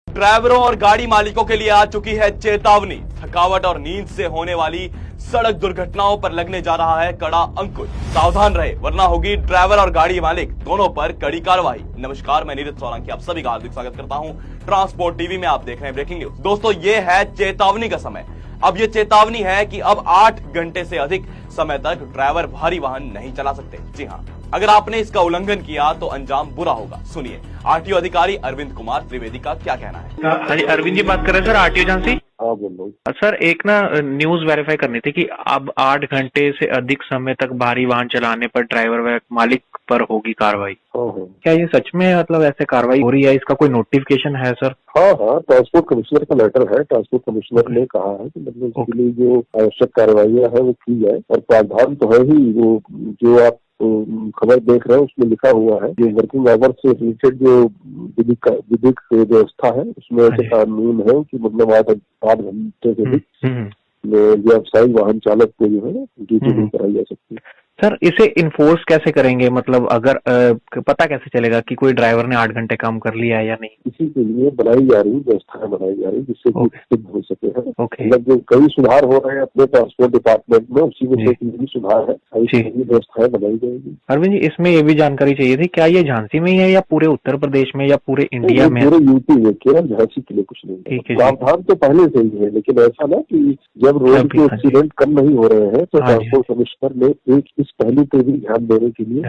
ड्राइवरों और गाड़ी मालिकों के लिए आ चुकी है चेतावनी। थकावट और नींद से होने वाली सड़क दुर्घटनाओं पर लगने जा रहा है कड़ा अंकुश। सावधान रहे वरना होगी ड्राइवर और गाड़ी मालिक दोनों पर कड़ी कार्रवाई। नमस्कार, मैं नीरज सोलंकी आप सभी का हार्दिक स्वागत करता हूं ट्रांसपोर्ट टीवी में। आप देख रहे हैं ब्रेकिंग न्यूज। दोस्तों, ये है चेतावनी का समय। अब ये चेतावनी है कि अब 8 घंटे से अधिक समय तक ड्राइवर भारी वाहन नहीं चला सकते। जी हाँ, अगर आपने इसका उल्लंघन किया तो अंजाम बुरा होगा। सुनिए आरटीओ अधिकारी अरविंद कुमार त्रिवेदी का क्या कहना है। हाँ जी, अरविंद जी बात कर रहे हैं सर, आरटीओ एजेंसी। हाँ बोलो सर, एक ना न्यूज वेरीफाई करनी थी कि अब 8 घंटे से अधिक समय तक भारी वाहन चलाने पर ड्राइवर व मालिक पर होगी कार्रवाई। क्या ये सच में मतलब ऐसे कार्रवाई हो रही है? इसका कोई नोटिफिकेशन है सर? हाँ, ट्रांसपोर्ट कमिश्नर का लेटर है। ट्रांसपोर्ट कमिश्नर ने कहा है कि मतलब इसके लिए जो आवश्यक कार्रवाइयाँ है वो की जाए, और प्रावधान तो है ही। वो जो आप खबर देख रहे हैं उसमें लिखा हुआ है जो वर्किंग आवर्स से रिलेटेड जो विधिक व्यवस्था है उसमें ऐसे कानून है कि मतलब 8 घंटे से अधिक व्यावसायिक वाहन चालक को जो है ड्यूटी नहीं कराई जा सकती। सर, इसे इन्फोर्स कैसे करेंगे? मतलब अगर पता कैसे चलेगा कि कोई ड्राइवर ने 8 घंटे काम कर लिया है या नहीं? इसी के लिए बनाई जा रही व्यवस्थाएं बनाई जा रही जिससे कि सिद्ध हो सके है। मतलब जो कई सुधार हो रहे हैं अपने ट्रांसपोर्ट डिपार्टमेंट में, उसी में भी सुधार है। व्यवस्थाएं बनाई जाएगी। अरविंद जी, इसमें ये भी जानकारी चाहिए थी, क्या ये झांसी में ही है या पूरे उत्तर प्रदेश में या पूरे इंडिया में? पूरे यूपी में, केवल झांसी के लिए कुछ नहीं है। प्रावधान तो पहले से ही है, लेकिन ऐसा ना कि जब रोड के एक्सीडेंट कम नहीं हो रहे हैं तो ट्रांसपोर्ट कमिश्नर ने एक इस पहलू पे भी ध्यान देने के लिए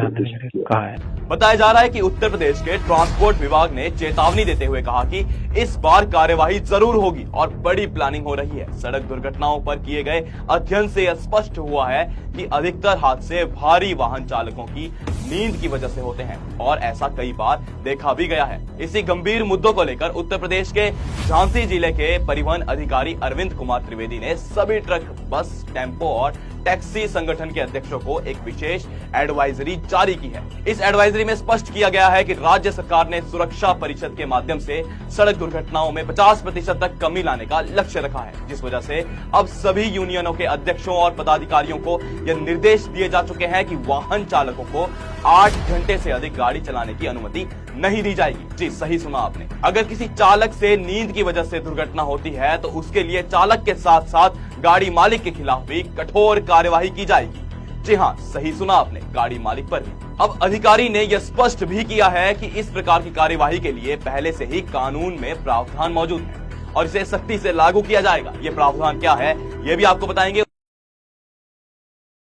कहा है। बताया जा रहा है कि उत्तर प्रदेश के ट्रांसपोर्ट विभाग ने चेतावनी देते हुए कहा कि इस बार कार्यवाही जरूर होगी और बड़ी प्लानिंग हो रही है। सड़क दुर्घटनाओं पर किए गए अध्ययन से यह स्पष्ट हुआ है कि अधिकतर हादसे भारी वाहन चालकों की नींद की वजह से होते हैं और ऐसा कई बार देखा भी गया है। इसी गंभीर मुद्दों को लेकर उत्तर प्रदेश के झांसी जिले के परिवहन अधिकारी अरविंद कुमार त्रिवेदी ने सभी ट्रक, बस, टेम्पो और टैक्सी संगठन के अध्यक्षों को एक विशेष एडवाइजरी जारी की है। इस एडवाइजरी में स्पष्ट किया गया है कि राज्य सरकार ने सुरक्षा परिषद के माध्यम से सड़क दुर्घटनाओं में 50% तक कमी लाने का लक्ष्य रखा है, जिस वजह से अब सभी यूनियनों के अध्यक्षों और पदाधिकारियों को यह निर्देश दिए जा चुके हैं कि वाहन चालकों को 8 घंटे से अधिक गाड़ी चलाने की अनुमति नहीं दी जाएगी। जी, सही सुना आपने। अगर किसी चालक से नींद की वजह से दुर्घटना होती है तो उसके लिए चालक के साथ साथ गाड़ी मालिक के खिलाफ भी कठोर कार्यवाही की जाएगी। जी हाँ, सही सुना आपने, गाड़ी मालिक पर भी। अब अधिकारी ने यह स्पष्ट भी किया है कि इस प्रकार की कार्यवाही के लिए पहले से ही कानून में प्रावधान मौजूद है और इसे सख्ती से लागू किया जाएगा। ये प्रावधान क्या है ये भी आपको बताएंगे।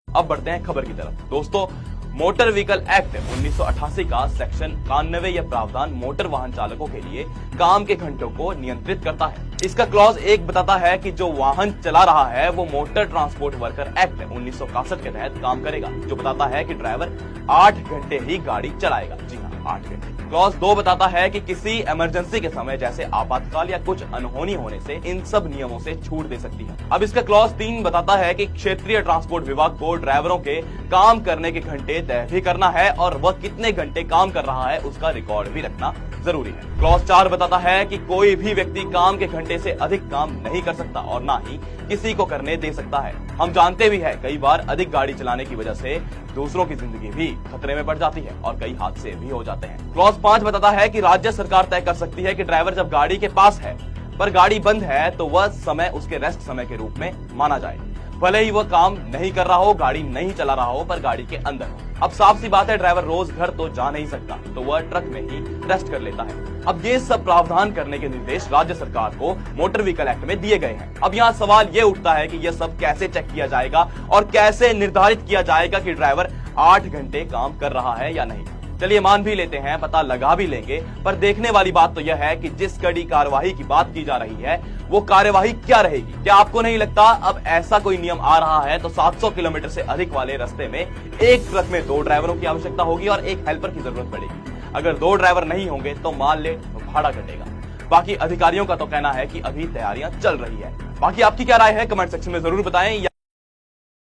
अब बढ़ते हैं खबर की तरफ। दोस्तों, मोटर व्हीकल एक्ट 1988 का सेक्शन 91 यह प्रावधान मोटर वाहन चालकों के लिए काम के घंटों को नियंत्रित करता है। इसका क्लॉज 1 बताता है कि जो वाहन चला रहा है वो मोटर ट्रांसपोर्ट वर्कर एक्ट 1961 के तहत काम करेगा, जो बताता है कि ड्राइवर 8 घंटे ही गाड़ी चलाएगा। जी हाँ, 8 घंटे। क्लॉज 2 बताता है कि किसी इमरजेंसी के समय जैसे आपातकाल या कुछ अनहोनी होने से इन सब नियमों से छूट दे सकती है। अब इसका क्लॉज 3 बताता है कि क्षेत्रीय ट्रांसपोर्ट विभाग को ड्राइवरों के काम करने के घंटे तय भी करना है और वह कितने घंटे काम कर रहा है उसका रिकॉर्ड भी रखना जरूरी है। क्लॉज 4 बताता है कि कोई भी व्यक्ति काम के घंटे से अधिक काम नहीं कर सकता और ना ही किसी को करने दे सकता है। हम जानते भी है कई बार अधिक गाड़ी चलाने की वजह से दूसरों की जिंदगी भी खतरे में पड़ जाती है और कई हादसे भी हो जाते हैं। क्लॉज 5 बताता है कि राज्य सरकार तय कर सकती है कि ड्राइवर जब गाड़ी के पास है पर गाड़ी बंद है तो वह समय उसके रेस्ट समय के रूप में माना जाए, भले ही वह काम नहीं कर रहा हो, गाड़ी नहीं चला रहा हो, पर गाड़ी के अंदर हो। अब साफ सी बात है, ड्राइवर रोज घर तो जा नहीं सकता तो वह ट्रक में ही रेस्ट कर लेता है। अब ये सब प्रावधान करने के निर्देश राज्य सरकार को मोटर व्हीकल एक्ट में दिए गए हैं। अब यहाँ सवाल ये उठता है कि यह सब कैसे चेक किया जाएगा और कैसे निर्धारित किया जाएगा कि ड्राइवर 8 घंटे काम कर रहा है या नहीं। चलिए मान भी लेते हैं, पता लगा भी लेंगे, पर देखने वाली बात तो यह है कि जिस कड़ी कार्यवाही की बात की जा रही है वो कार्यवाही क्या रहेगी। क्या आपको नहीं लगता अब ऐसा कोई नियम आ रहा है तो 700 किलोमीटर से अधिक वाले रास्ते में एक ट्रक में 2 ड्राइवरों की आवश्यकता होगी और एक हेल्पर की जरूरत पड़ेगी। अगर 2 ड्राइवर नहीं होंगे तो मान ले भाड़ा घटेगा। बाकी अधिकारियों का तो कहना है कि अभी तैयारियां चल रही है। बाकी आपकी क्या राय है कमेंट सेक्शन में जरूर बताएं।